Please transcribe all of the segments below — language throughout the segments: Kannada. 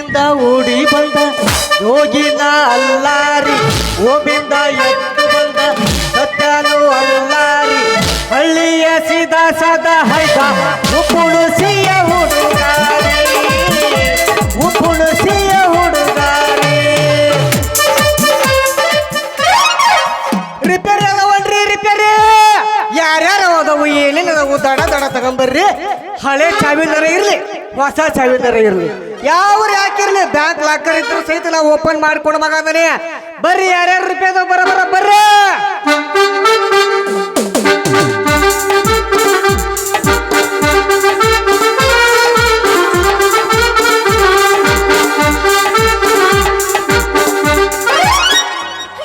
ಊರಿಂದ ಓಡಿ ಬಂದ ಯೋಗಿನ ಅಲ್ಲಾರಿ ಓಬಿಂದ ಎದ್ದು ಬಂದ ಸತ್ಯನು ಅಲ್ಲಾರಿ ಹಳ್ಳಿಯ ಸೀದಾ ಸದಾ ಹೈದ ಉಪುಣಸಿಯ ಹುಡುಗಾರಿ ಉಪುಣಸಿಯ ಹುಡುಗಾರಿ ರಿಪೇರಿ ಅದಾವನ್ರಿ ರಿಪೇರಿ ಯಾರ್ಯಾರು ಅದಾವು ಏನೇನದಾವು ದಡ ದಡ ತಗೊಂಬರ್ರಿ ಹಳೆ ಚಾವಿನರ ಇರ್ಲಿ ಹೊಸ ಚಾವಿನರ ಇರ್ಲಿ ಯಾವ್ರು ಯಾಕಿರ್ಲಿ ಬ್ಯಾಂಕ್ ಲಾಕರ್ ಇದ್ರು ಸಹಿತ ನಾವು ಓಪನ್ ಮಾಡ್ಕೊಂಡು ಮಗನೇ ಬರ್ರಿ ಯಾರ್ಯಾರು ರಿಪೇರಿ ಬರ ಬರ್ರಿ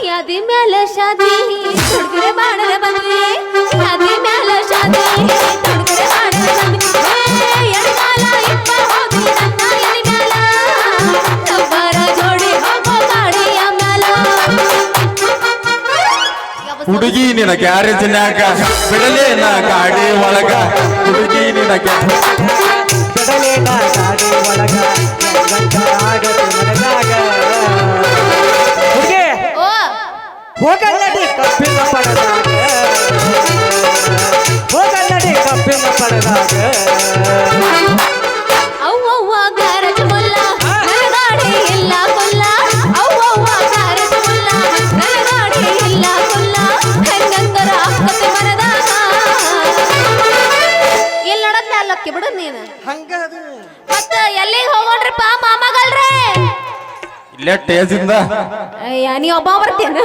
ಯಾದಿ ಮ್ಯಾಲ ಶಾದಿ ಹುಡುಗರೆ ಮಾಡಲ ಬಂದ್ವಿ ಯಾದಿ ಮ್ಯಾಲ ಶಾದಿ ಹುಡುಗರೆ ಮಾಡಲ ಬಂದ್ವಿ ಎಡಗಾಲ ಇಪ್ಪ ಹೋಗಿ ನನ್ನ ಎಲಿ ಮ್ಯಾಲ ತಬ್ಬರ ಜೋಡಿ ಹೋಗೋ ಗಾಡಿಯ ಮ್ಯಾಲ ಹುಡುಗಿ ನಿನ ಗ್ಯಾರೇಜ್ನ್ಯಾಗ ಬಿಡಲೇನ ಗಾಡಿ ಒಳಗ ಹುಡುಗಿ ನಿನ ಬಿಡಲೇನ ಗಾಡಿ ಒಳಗ ಆಗತ್ತೆ ಮನದಾಗ ಹುಡುಗಿ ಓ ಹೋಗಲ್ಲಡಿ ಕಬ್ಬಿನ ಪಡೆದಾಗ ಹೋಗಲ್ಲಡಿ ಕಬ್ಬಿನ ಪಡೆದಾಗ ಅವ್ವವ್ವ ಗ್ಯಾರೇಜ್ ಮುಲ್ಲ ನನ್ನ ಗಾಡಿ ಇಲ್ಲ ಕೊಲ್ಲ ಅವ್ವವ್ವ ಗ್ಯಾರೇಜ್ ಮುಲ್ಲ ನನ್ನ ಗಾಡಿ ಇಲ್ಲ ಕೊಲ್ಲ ಹೆಂಗಂದರ ಆಕತೆ ಮನದಾಗ ಎಲ್ಲಿ ನಡತ್ತೆ ಅಲ್ಲಕ್ಕಿ ಬಿಡು ನೀನು ಹಂಗದು ಮತ್ತ ಎಲ್ಲಿಗೆ ಹೋಗೋಣ್ರಿಪ್ಪ ಮಾಮಗಳ್ರೆ ಇಲ್ಲೇ ಟೇಜಿಂದ ಅಯ್ಯ ನೀ ಒಬ್ಬ ಬರ್ತೀನ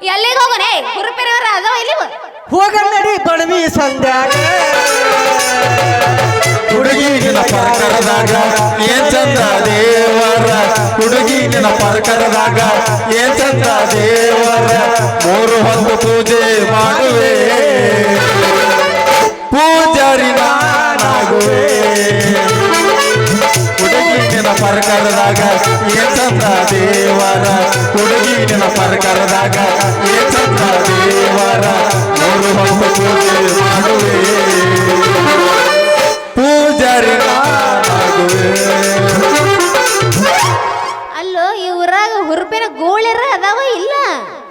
ಎಲ್ಲಿಗೆ ಹೋಗೋಣ ಹುರುಪೇರವರ ಅದಾವ ಇಲ್ಲಿ ಹೋಗಲ್ಲಡಿ ಬಡವಿ ಸಂಧ್ಯಾಗ ಹುಡುಗಿ ನಿನ ಪರ್ಕರದಾಗ ಏನ್ ಚಂದ ದೇವರ ಹುಡುಗಿ ನಿನ ಪರ್ಕರದಾಗ ಏನ್ ಚಂದ ದೇವರ ಮೂರು ಹೊತ್ತು ಪೂಜೆ ಮಾಡುವೆ ಪೂಜಾರಿ ನಾನಾಗುವೆ ಹುಡುಗಿ ನಿನ ಪರ್ಕರದಾಗ ಏನ್ ಚಂದ ದೇವರ ಹುಡುಗಿ ನಿನ ಪರ್ಕರದಾಗ ಏನ್ ಚಂದ ದೇವರ ಮೂರು ಹೊತ್ತು ಪೂಜೆ ಮಾಡುವೆ ಪೂಜಾರಿ ನಾನಾಗುವೆ ಅಲ್ಲೋ ಈ ಊರಾಗ ಹುರುಪಿನ ಗೋಳಿರ ಅದಾವ ಇಲ್ಲ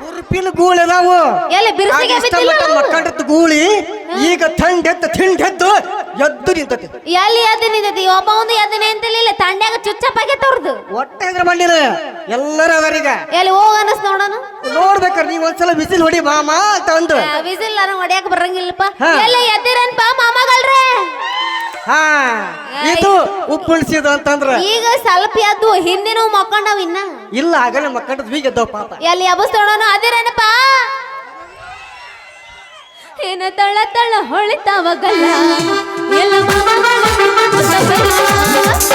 ಉರುಪಿನ ಗೂಳಿ ಅದಾವು ಎಲ್ಲಿ ಬಿರುಸಿಗೆ ಬಿದ್ದಿಲ್ಲ ಅವು? ಮಕ್ಕಂಡದ್ದು ಗೂಳಿ ಈಗ ಥಂಡೆದ್ದು ತಿಂಡೆದ್ದು ಎದ್ದು ನಿಂತತಿ ಎಲ್ಲಿ ಎದ್ದು ನಿಂತೈತಿ ಒಬ್ಬ ಒಂದು ಎದ್ದನೆ ಅಂತಲಿಲ್ಲ ತಂಡ್ಯಾಗ ಚುಚ್ಚಪ್ಪಾಗೈತೆ ಒಟ್ಟ ಇದ್ರ ಮಂಡಿನ ಎಲ್ಲರ ಅದರೀಗ ಎಲ್ಲಿ ಹೋಗ ಅನಸ್ ನೋಡೋಣ ನೋಡ್ಬೇಕ್ರಿ ನೀವ್ ಒಂದ್ಸಲ ಬಿಸಿಲ್ ಹೊಡಿ ಮಾಮ ಅಂತ ಅಂದ್ರು ವಿಸಿಲ್ ನಾನು ಹೊಡ್ಯಾಕ ಬರಂಗಿಲ್ಲಪ್ಪ ಹಾ. ಎಲ್ಲ ಎದ್ದಿರನ್ಪ ಮಾಮಗಳ್ರೆ ಹಾ ಇದು ಉಪ್ಪುಣಿಸಿದ ಅಂತಂದ್ರ ಈಗ ಸ್ವಲ್ಪ ಎದ್ದು ಹಿಂದಿನ ಮಕ್ಕೊಂಡವ್ ಇನ್ನ ಇಲ್ಲ ಆಗಲೇ ಮಕ್ಕಂಡದ್ ಬೀಗ ಎದ್ದವ ಪಾಪ ಎಲ್ಲಿ ಎಬಸ್ ನೋಡೋಣ ಅದಿರನಪ್ಪ ಏನ ತಳ ತಳ ಹೊಳಿತಾವ ಗಲ್ಲ ಎಲ್ಲ ಮಾಮಗಳು ನಿನ್ನ ಮುತ್ತಬೆಲ್ಲ.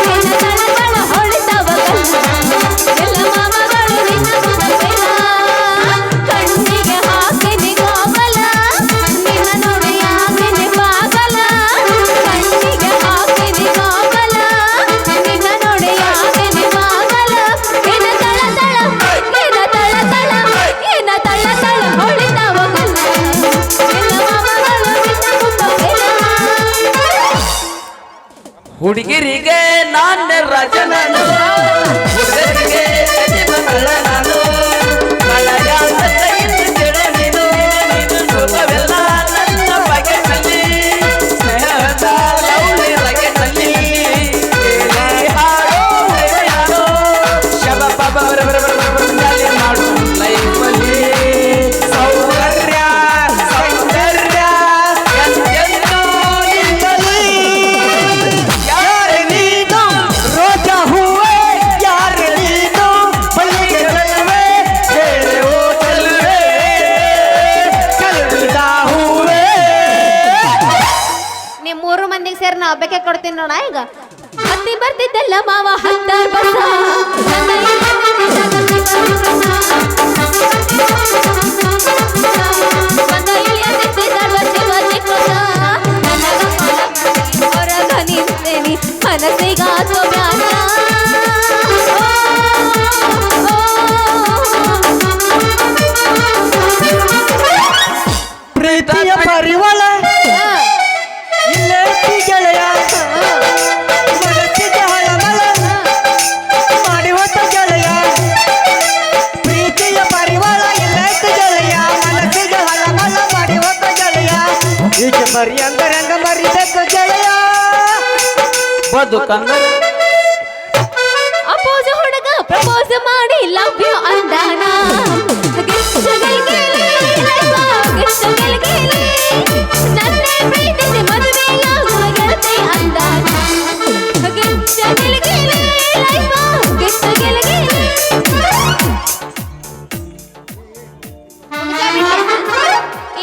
ಏನ ತಳ ತಳ ಹೊಳಿತಾವ ಗಲ್ಲ ಎಲ್ಲ ಮಾಮಗಳು ನಿನ್ನ ಮುತ್ತಬೆಲ್ಲ. ಕಣ್ಣಿಗೆ ಹಾಕಿನಿ ಗೋಗಲ ನಿನ್ನ ನೋಡಿ ಆಗಿನಿ ಪಾಗಲ ಕಣ್ಣಿಗೆ ಹಾಕಿನಿ ಗೋಗಲ ನಿನ್ನ ನೋಡಿ ಆಗಿನಿ ಪಾಗಲ ಏನ ತಳ ತಳ ಏನ ತಳ ತಳ ಏನ ತಳ ತಳ ಹೊಳಿತಾವ ಗಲ್ಲ ಎಲ್ಲ ಮಾಮಗಳು ನಿನ್ನ ಮುತ್ತಬೆಲ್ಲ. ಹುಡುಗಿರಿಗೆ ನಾನು ರಾಜ ನಾನು ಹುಡುಗರಿಗೆ ಯಜಮಾನಳ ನಾನು ಮಳೆಯ ಸತ್ತೆಯಿಂದ ಕೇಳು ನೀನು ಲೋಕವೆಲ್ಲ ನನ್ನ ಬಗೆಯಲ್ಲಿ ಸ್ನೇಹದ ಲವ್ಲಿ ರಗೆಯಲ್ಲಿ ಕೇಳಿ ಹಾಡೋ ಹಾಡೋ ಶಬ ಬಬ ಬರ ಬರ ಬರ ಬರ ಬರ ಜಾಲಿ ಮಾಡು ಲೈಫಲ್ಲಿ ಸೌಂದರ್ಯ ಸೌಂದರ್ಯ ಎಂದೆಂದೂ ನಿನ್ನಲ್ಲಿ ಯಾರ ನೀನು ರೋಜಾ ಹೂವೆ ಯಾರ ನೀನು ಮಲ್ಲಿಗೆ ಚೆಲುವೆ ಬೇರೆ ಓ ಚೆಲುವೆ ಕಲುದ ಹೂವೆ ನಿಮ್ ಮೂರು ಮಂದಿಗೆ ಸೇರಿ ನಾ ಒಬ್ಬಕ್ಕೆ ಕೊಡ್ತೀನಿ ನೋಡ ಈಗ ಹತ್ತಿ ಬರ್ತಿದ್ದಲ್ಲ ಮಾವ ಹತ್ತಾರು ಬಸ ನನ್ನ ಹೊರಗ ನಿಂತೇನಿ ಮನಸ್ಸಿಗ ಬ್ಯಾಸ ಪ್ರೀತಿಯ ಪರಿವಳ ಇಲ್ಲೇ ಗೆಳೆಯ ಮನಸ್ಸಿಗೆ ಹಳಮಳ ಬದುಕಂದ್ರ ಅಪೋಸ ಹುಡುಗ ಪ್ರಪೋಸ್ ಮಾಡಿ ಲವ್ ಯು ಅಂದಾನ ನನ್ನ ಪ್ರೀತಿಸಿ ಮದುವೆಯಾಗುವ ಗೆಳತಿ ಅಂದಾನ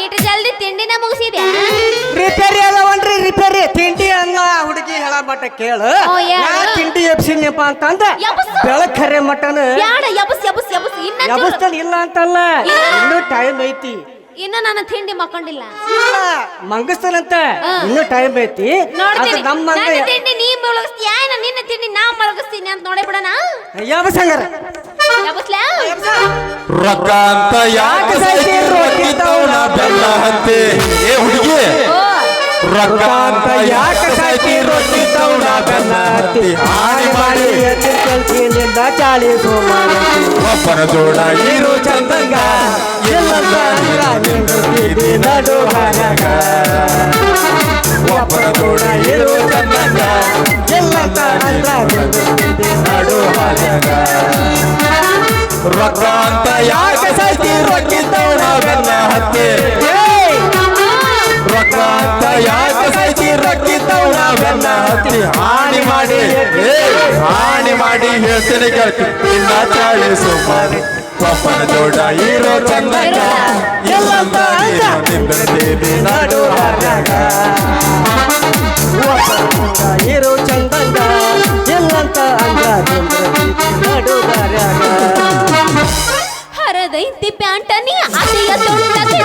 ಇಟ್ಟು ಜಲ್ದಿ ತಿಂಡಿನ ಮುಗಿಸಿದೆ ರಿಪೇರಿ ಅದಾವನ್ರಿ ರಿಪೇರಿ ತಿಂಡಿ ಅನ್ನ ಹುಡುಗಿ ಹೇಳ ಮಟ್ಟ ಕೇಳು ಓ, ಹೇಳು. ನಾ ತಿಂಡಿ ಎಬ್ಸಿನಪ್ಪ ಅಂತಂದ ಎಬ್ಸು. ಬೆಳಕರೆ ಮಟನ್ ಬ್ಯಾಡ ಯಬಸ್ ಯಬಸ್ ಯಬಸ್ ಇನ್ನ ಎಬಸ್ತನ್ ಇಲ್ಲ ಅಂತಲ್ಲ ಇಲ್ಲ. ಇನ್ನೂ ಟೈಮ್ ಐತಿ ಇನ್ನು ನನ್ನ ತಿಂಡಿ ಮಕ್ಕೊಂಡಿಲ್ಲ ಇಲ್ಲ ಮಂಗಸ್ತನಂತ ಇನ್ನೂ ಟೈಮ್ ಐತಿ ಅದು ನೋಡ್ತೀನಿ ನಮ್ಮ ನನ್ನ ತಿಂಡಿ ನೀ ಮುಳುಗಿಸ್ತೀಯ ನಿನ್ನ ತಿಂಡಿ ನಾ ಮುಳುಗಿಸ್ತೀನಿ ಅಂತ ನೋಡೇ ಬಿಡೋಣ ಎಬಸಂಗಾರ ಯಬಸ್ಲಾ ರೊಕ್ಕ ಅಂತ ಯಾಕೆ ಸಾಯ್ತಿ ರೊಟ್ಟಿ ತೌಣ ಬೆಲ್ಲ ಹತ್ತಿ ಏ ಹುಡುಗಿ ಓ ರೊಕ್ಕ ಅಂತ ಯಾಕೆ ಸಾಯ್ತಿ ರೊಟ್ಟಿ ತೌಣ ಬೆಲ್ಲ ಹತ್ತಿ ಹಾನಿ ಮಾಡಿ ನಿಂದ ಚಾಳಿ ಸೋಮಾರಿ ಒಬ್ಬನ ಜೋಡ ಇರು ಚಂದಂಗ ಎಲ್ಲಂತ ನಿಂದಿರ್ತಿದ್ದಿ ನಡು ಹಾನ್ಯಾಗ ಒಬ್ಬನ ಜೋಡ ಇರು ಚಂದಂಗ ಎಲ್ಲಂತ ನಿಂದಿರ್ತಿದ್ದಿ ನಡು ಹಾನ್ಯಾಗ ರೊಕ್ಕ ಅಂತ ಯಾಕೆ ಸಾಯ್ತಿ ರೊಟ್ಟಿ ತೌಣ ಬೆಲ್ಲ ಹತ್ತಿ ರೊಕ್ಕ ಅಂತ ಯಾಕೆ ಸಾಯ್ತಿ ರೊಟ್ಟಿ ತೌಣ ಬೆಲ್ಲ ಹತ್ತಿ ಹಾನಿ ಮಾಡಿ ಹಾನಿ ಮಾಡಿ ಹೇಳ್ತೇನೆ ಕೇಳ್ತಿ ಇನ್ನ ಚಾಳಿ ಸುಮಾರು ಒಬ್ಬನ ಜೋಡ ಇರೋ ಚಂದಂಗ ಎಲ್ಲಂತ ನಿಂದಿರ್ತೀವಿ ನಡು ಹಾನ್ಯಾಗ ಇರು ಚಂದಂಗ ಎಲ್ಲಂತ ಅಂದ್ರ ನಡುಗಾರ್ಯಾಗ ಹರದೈತಿ ಪ್ಯಾಂಟನಿ ಅತಿಯ ತೊಂಡ ನೀ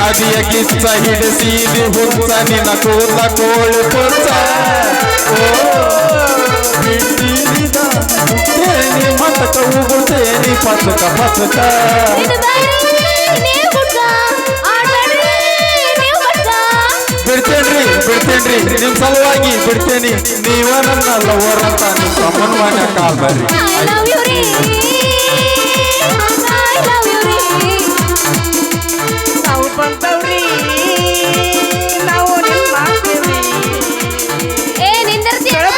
ಅದಿಯ ಕಿಚ್ಚ ಹಿಡಿಸೀದಿ ಹುಚ್ಚ ನಿನ್ನ ಕೂದ ಕೋಳಿ ಪುಚ್ಚ ಮತಕ ಉಗುಳ್ತೇನಿ ಪಸಕ ಪಸಕ ಬಿಡ್ತೇನ್ರಿ ನಿಮ್ ಸಲುವಾಗಿ ಬಿಡ್ತೇನಿ ನೀವ ನನ್ನ ಲವರ್ ಅಂತ ನಿಮ್ ತಮ್ಮನ ಮನೆ ಕಾಲ್ ಬರ್ರಿ ನಾವು ಬಂದವ್ರಿ ನಾವು ನಿಮ್ ಮಾಡ್ತೇವ್ರಿ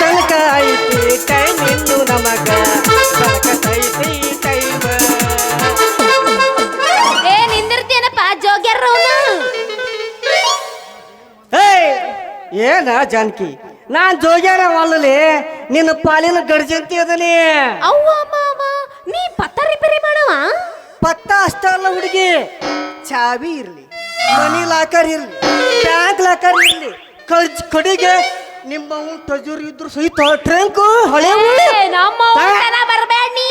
ತನಕ ಐತಿ ಟೈಮ್ ಇನ್ನು ನಮಗ ಸಾಕತೈತಿ ಟೈಮ್ ಏನ ಜಾನಕಿ ನಾನ್ ಜೋಗ್ಯಾನ ಒಲ್ಲಲಿ ನಿನ್ನ ಪಾಲಿನ ಗಡ್ಜಂತಿ ಅದನಿ ಅವ್ವ ಮಾವ ನೀ ಪತ್ತ ರಿಪೇರಿ ಮಾಡವ ಪತ್ತ ಅಷ್ಟ ಅಲ್ಲ ಹುಡುಗಿ ಚಾವಿ ಇರ್ಲಿ ಮನಿ ಲಾಕರ್ ಇರ್ಲಿ ಬ್ಯಾಂಕ್ ಲಾಕರ್ ಇರ್ಲಿ ಕಡೆಗೆ ನಿಮ್ಮ ಟಜೂರ್ ಇದ್ರು ಸಹಿತ ಟ್ರಂಕ್ ಹಳೆ ಬರ್ಬೇಡ ನೀ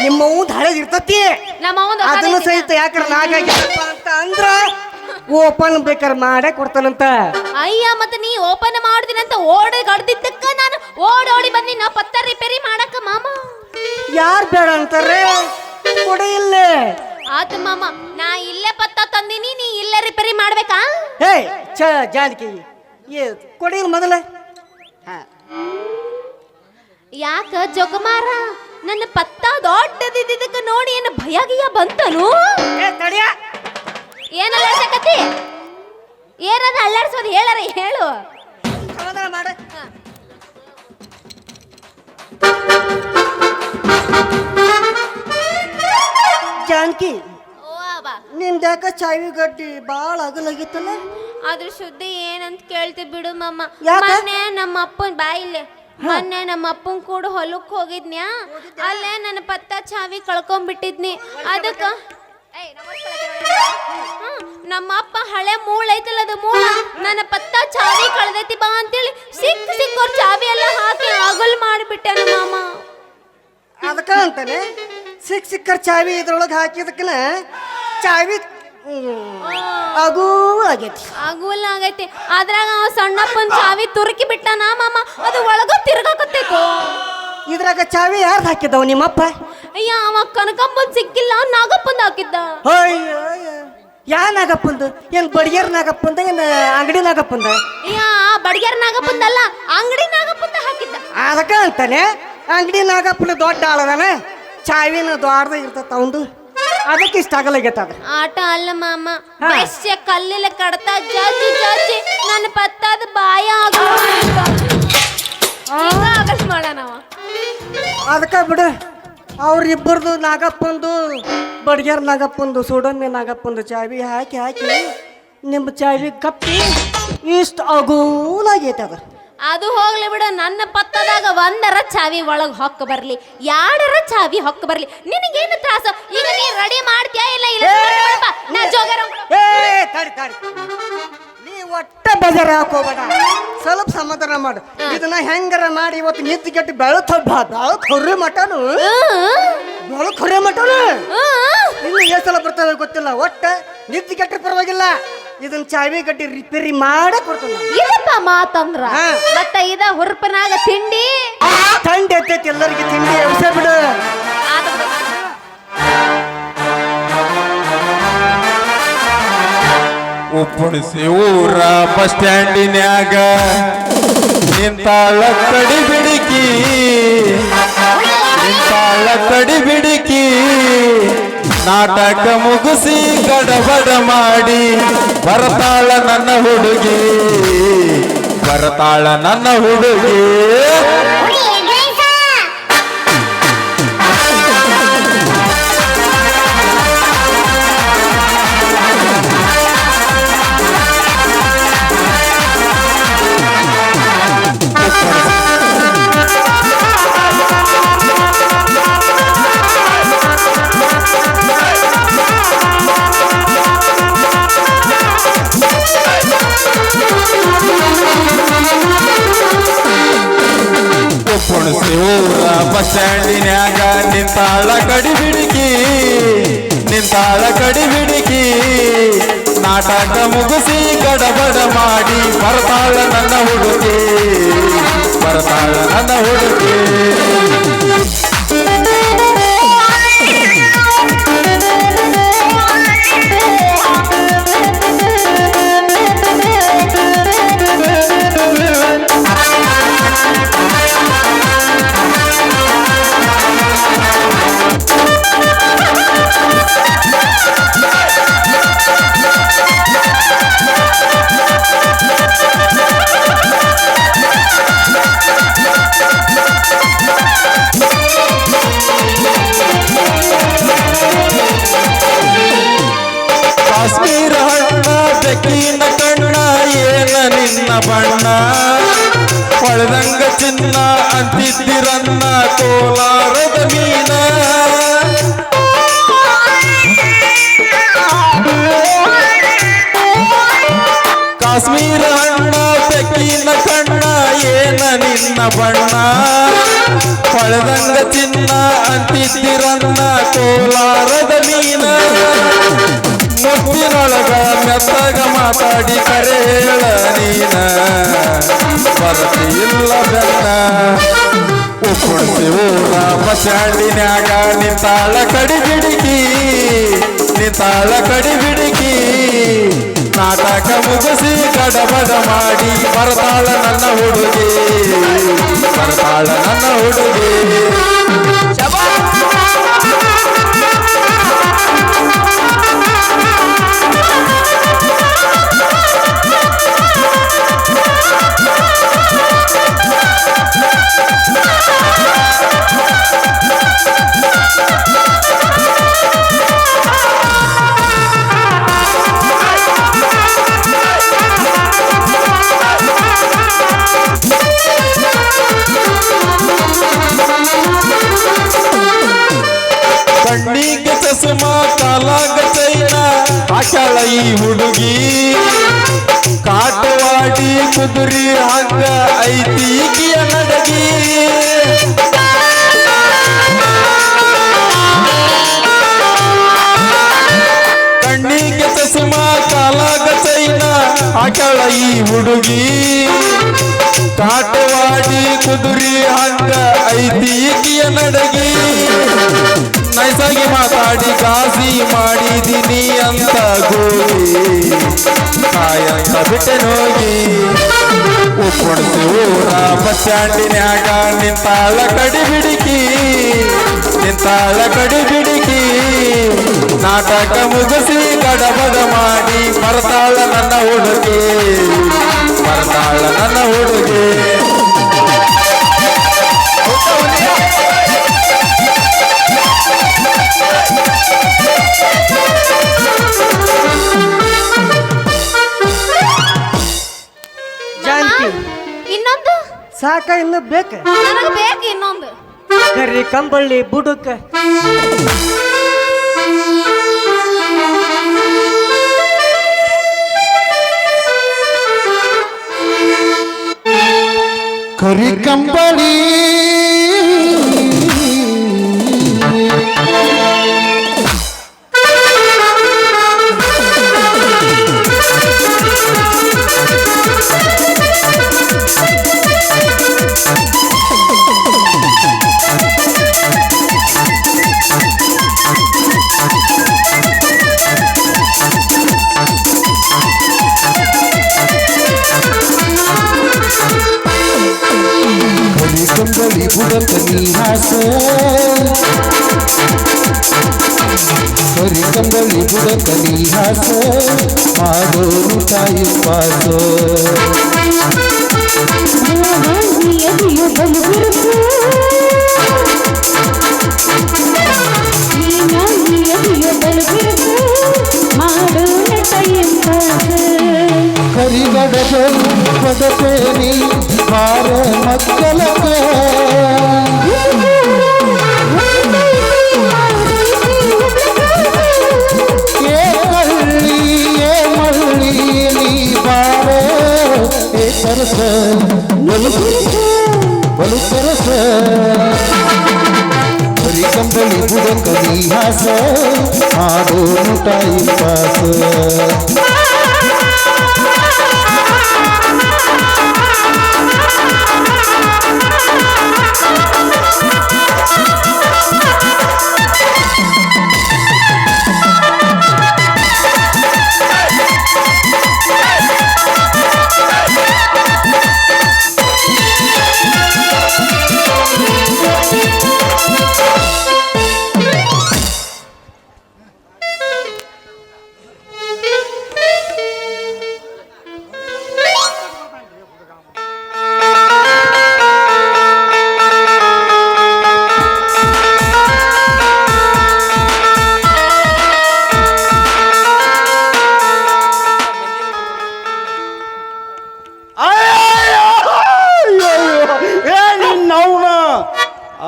ನಿಮ್ಮ ಹಳೆ ಇರ್ತತಿ ನಮ್ಮ ಅದನ್ನು ಸಹಿತ ಯಾಕ್ರ ನಾಗಾಗಿಪ್ಪ ಅಂತ ಅಂದ್ರ ಓಪನ್ ಬೇಕಾರೆ ಮಾಡೇ ಕೊಡ್ತಾನಂತ ಅಯ್ಯ ಮತ್ತೆ ನೀ ಓಪನ್ ಮಾಡ್ತೀನಿ ಅಂತ ಓಡಿ ಗಡ್ದಿದ್ದಕ್ಕ ನಾನು ಓಡಿ ಬಂದಿ ನಾ ಪತ್ತ ರಿಪೇರಿ ಮಾಡಕ ಮಾಮ ಯಾರ್ ಬೇಡ ಅಂತಾರೆ ಕೊಡಿ ಇಲ್ಲೇ ಆತ ಮಾಮ ನಾ ಇಲ್ಲೇ ಪತ್ತ ತಂದಿನಿ ನೀ ಇಲ್ಲೇ ರಿಪೇರಿ ಮಾಡ್ಬೇಕಾ ಹೇ ಜಾನಕಿ ಕೊಡಿ ಇಲ್ಲ ಮೊದಲ ಯಾಕ ಜೋಕುಮಾರ ನನ್ನ ಪತ್ತ ದೊಡ್ಡದಿದ್ದಕ್ಕ ನೋಡಿ ಏನು ಭಯ ಗಿಯ ಬಂತನು ಏನ್ ಅಲ್ಲಾಡ್ಸಕತ್ತಿ ಏನದ ಅಲ್ಲಾಡ್ಸೋದು ಹೇಳರ ಹೇಳು ಸಮಾಧಾನ ಮಾಡ ಜಾನಕಿ ನಿಂದ ಯಾಕ ಚಾವಿ ಗಡ್ಡಿ ಬಾಳ ಅಗಲಾಗಿತ್ತಲ್ಲ ಅದ್ರ ಸುದ್ದಿ ಏನಂತ ಕೇಳ್ತಿ ಬಿಡು ಮಮ್ಮ ಯಾಕ? ಮೊನ್ನೆ ನಮ್ಮ ಅಪ್ಪನ ಬಾಯಿಲೆ ಮೊನ್ನೆ ನಮ್ಮ ಅಪ್ಪನ್ ಕೂಡ ಹೊಲಕ್ ಹೋಗಿದ್ನ್ಯಾ ಅಲ್ಲೇ ನನ್ನ ಪತ್ತ ಚಾವಿ ಕಳ್ಕೊಂಡ್ಬಿಟ್ಟಿದ್ನಿ ಅದಕ್ಕ ನಮ್ಮ ಅಪ್ಪ ಹಳೆ ಮೂಳ ಐತಲ್ಲ ಅದು ಮೂಳ ನನ್ನ ಪತ್ತ ಚಾವಿ ಕಳ್ದೈತಿ ಬಾ ಅಂತೇಳಿ ಸಿಕ್ಕೋರ್ ಚಾವಿ ಎಲ್ಲ ಹಾಕಿ ಅಗಲ್ ಮಾಡಿಬಿಟ್ಟೆನ ಮಾಮ ಅದಕ್ಕ ಅಂತಾನೆ ಸಿಕ್ಕರ್ ಚಾವಿ ಇದ್ರೊಳಗೆ ಹಾಕಿದಕ್ಕನ ಚಾವಿ ಆಗೂ ಆಗೈತಿ ಆಗುವಲ್ಲ ಆಗೈತಿ ಅದ್ರಾಗ ಅವ ಸಣ್ಣಪ್ಪನ ಚಾವಿ ತುರುಕಿ ಬಿಟ್ಟನ ಮಾಮ ಅದು ಒಳಗ ತಿರ್ಗಾಕತ್ತೈತು ಇದ್ರಾಗ ಚಾವಿ ಯಾರ್ದು ಹಾಕಿದ್ದವ ನಿಮ್ಮಪ್ಪ ಅಯ್ಯ ಅವ ಕನಕಪ್ಪನ್ ಸಿಕ್ಕಿಲ್ಲ ನಾಗಪ್ಪಂದ ಹಾಕಿದ್ದ ಅಯ್ಯೋ ಯಾ ನಾಗಪ್ಪಂದು ಏನ್ ಬಡಿಗೆರ್ ನಾಗಪ್ಪಂದ ಏನ್ ಅಂಗಡಿ ನಾಗಪ್ಪಂದ ಅಯ್ಯ ಬಡಿಗೆರ್ ನಾಗಪ್ಪಂದಲ್ಲ ಅಂಗಡಿ ನಾಗಪ್ಪಂದ ಹಾಕಿದ್ದ ಅದಕ್ಕ ಅಂತಾನೆ ಅಂಗಡಿ ನಾಗಪ್ಪನ ದೊಡ್ಡ ಆಳದಾನ ಚಾವಿನ ದ್ವಾರದ ಇರ್ತದ ಅವಂದು ಅದಕ್ಕೆ ಇಷ್ಟ ಆಗಲಾಗೈತ ಅದು ಆಟ ಅಲ್ಲ ಮಾಮ ಹಾ. ಬೆಸ್ಯ ಕಲ್ಲಿಲ ಕಡತ ಜಜ್ಜಿ ಜಜ್ಜಿ ನನ್ನ ಪತ್ತಾದ ಬಾಯ ಆಗಲ್ ಮಾಡಣವ ಅದಕ್ಕೆ ಬಿಡು ಅವ್ರಿಬ್ಬರದು ನಾಗಪ್ಪಂದು ಬಡ್ಗ್ಯಾರ ನಾಗಪ್ಪಂದು ಸೋಡಮ್ಮೆ ನಾಗಪ್ಪಂದು ಚಾವಿ ಹಾಕಿ ಹಾಕಿ ನಿಮ್ಮ ಚಾವಿ ಕಪ್ಪಿ ಇಷ್ಟು ಅಗೂಲಾಗೈತೆ ಅದು ಅದು ಹೋಗ್ಲಿ ಬಿಡು ನನ್ನ ಪತ್ತದಾಗ ಒಂದರ ಚಾವಿ ಒಳಗ್ ಹೊಕ್ಕ ಬರ್ಲಿ ಯಾಡರ ಚಾವಿ ಹೊಕ್ಕ ಬರ್ಲಿ ನಿನಗೇನು ತ್ರಾಸ ಈಗ ನೀ ರೆಡಿ ಮಾಡ್ತೀಯಾ ಇಲ್ಲ ಇಲ್ಲ ಬಿಡಪ್ಪ, ನಾ ಜೋಗಾರ ಏ ತಡಿ ತಡಿ ನೀ ಒಟ್ಟ ಬೇಜಾರ ಹಾಕೋಬೇಡ ಸ್ವಲ್ಪ ಸಮಾಧಾನ ಮಾಡು ಇದನ್ನ ಹೆಂಗಾರ ಮಾಡಿ ಇವತ್ತು ನಿಂತು ಕೆಟ್ಟು ಬೆಳಕ್ ಮಟನು ಬೆಳಕ್ ಹೊರೆ ಮಟನು ಇನ್ನು ಎಷ್ಟು ಸಲ ಬರ್ತವೆ ಗೊತ್ತಿಲ್ಲ ಒಟ್ಟ ನಿಂತು ಕೆಟ್ಟ ಪರವಾಗಿಲ್ಲ ಇದನ್ನ ಚಾವಿ ಗಡ್ಡಿ ರಿಪೇರಿ ಮಾಡಕ್ ಕೊಡ್ತಾನ ಇದಪ್ಪ ಮಾತಂದ್ರ ಹಾ. ಮತ್ತ ಇದ ಹುರುಪನಾಗ ತಿಂಡಿ ತಂಡ ಎತ್ತೈತಿ ಎಲ್ಲರಿಗೆ ತಿಂಡಿ ಔಷಧ ಬಿಡು ಆತ ಬಿಡು. ಉಪ್ಪುಣಿಸಿ ಊರ ಬಸ್ ಸ್ಟ್ಯಾಂಡಿನ್ಯಾಗ ನಿಂತಾಳ ಕಡಿ ಬಿಡಿಕಿ ನಿಂತಾಳ ಕಡಿ ಬಿಡಿಕಿ ನಾಟಕ ಮುಗಿಸಿ ಗಡಬಡ ಮಾಡಿ ಬರ್ತಾಳ ನನ್ನ ಹುಡುಗಿ ಬರ್ತಾಳ ನನ್ನ ಹುಡುಗಿ ಪುಣಸಿ ಊರ ಬಸ್ ಸ್ಟ್ಯಾಂಡಿನ್ಯಾಗ ನಿಂತಾಳ ಕಡಿ ಬಿಡಿಕಿ ನಿಂತಾಳ ಕಡಿ ಬಿಡಿಕಿ ನಾಟಕ ಮುಗಿಸಿ ಗಡಬಡ ಮಾಡಿ ಬರ್ತಾಳ ನನ್ನ ಹುಡುಗಿ ಬರ್ತಾಳ ನನ್ನ ಹುಡುಗಿ ಕಾಶ್ಮೀರ ಹಣ್ಣ ಬೆಕ್ಕಿನ ಕಣ್ಣ ಏನ ನಿನ್ನ ಬಣ್ಣ ಹೊಳೆದಂಗ ಚಿನ್ನ ಅಂತಿದ್ದಿರನ್ನ ಕೋಲಾರದ ಮೀನ ಕಾಶ್ಮೀರ ಹಣ್ಣ ಬೆಕ್ಕಿನ ಕಣ್ಣ ಏನ ನಿನ್ನ ಬಣ್ಣ ಹೊಳೆದಂಗ ಚಿನ್ನ ಅಂತಿದ್ದಿರನ್ನ ಕೋಲಾರದ ಮೀನ ಮುತ್ತಿನೊಳಗ ಮೆತ್ತಗ ಮಾತಾಡಿ ಕರೆ ಹೇಳ ನೀನ ಬರತಿ ಇಲ್ಲ ಬೆನ್ನ ಉಪ್ಪುಣಿಸಿ ಊರ ಬಸ್ ಸ್ಟ್ಯಾಂಡಿನ್ಯಾಗ ನಿಂತಾಳ ಕಡಿ ಬಿಡಿಕಿ ನಿಂತಾಳ ಕಡಿ ಬಿಡಿಕಿ ನಾಟಕ ಮುಗಿಸಿ ಗಡಬಡ ಮಾಡಿ ಬರ್ತಾಳ ನನ್ನ ಹುಡುಗಿ ಬರ್ತಾಳ ನನ್ನ ಹುಡುಗಿ ಕಣ್ಣಿಗೆ ಚಸ್ಮಾ ಕಾಲಾಗ ಚೈನ ಹಾಕ್ಯಾಳ ಈ ಹುಡುಗಿ ಕಾಟವಾಡಿ ಕುದುರಿ ಹಂಗ ಐತಿ ಈಕಿಯ ನಡಗಿ ಕಣ್ಣಿಗೆ ಚಸ್ಮಾ ಕಾಲಾಗ ಚೈನ ಹಾಕ್ಯಾಳ ಈ ಹುಡುಗಿ ಕಾಟವಾಡಿ ಕುದುರಿ ಹಂಗ ಐತಿ ಈಕಿಯ ನಡಗಿ ನೈಸಾಗಿ ಮಾತಾಡಿ ಗಾಸಿ ಮಾಡಿದೀನಿ ಅಂತ ಗೋಗಿ ಕಾಯಂತ ಬಿಟ್ಟೆ ಹೋಗಿ ಉಪ್ಪುಣಿಸಿ ಊರ ಬಸ್ ಸ್ಟ್ಯಾಂಡಿನ್ಯಾಗ ನಿಂತಾಳ ಕಡಿ ಬಿಡಿಕಿ ನಿಂತಾಳ ಕಡಿ ಬಿಡಿಕಿ ನಾಟಕ ಮುಗಿಸಿ ಗಡಬಡ ಮಾಡಿ ಬರ್ತಾಳ ನನ್ನ ಹುಡುಗಿ ಬರ್ತಾಳ ನನ್ನ ಹುಡುಗಿ ಜಾನಕಿ ಇನ್ನೊಂದು ಸಾಕ ಇನ್ನು ಬೇಕ ನನಗೆ ಬೇಕು ಇನ್ನೊಂದು ಕರಿ ಕಂಬಳ್ಳಿ ಬುಡಕ ಕರಿ ಕಂಬಳಿ ಕಂಬಳಿ ಬುಡಕ ನೀಹಾಸ ಕರಿ ಕಂಬಳಿ ಬುಡಕ ನೀಹಾಸ ಮಾಡೋರು ತಾಯಿ ಪಾಸ ಕರಿಗಡಗಳು ಪದಪೇರಿ ಮಾರ ಮಕ್ಕಳಕ್ಕೆ ಏ ಮಳ್ಳಿ ಏ ಮಳ್ಳಿ ನೀ ಬಾರೆ ಏ ಸರಸ ಬಲು ಸರಸ ಕರಿ ಕಂಬಳಿ ಬುಡಕ ನೀಹಾಸ ಮಾಡೋನು ಟೈಮ್ ಪಾಸ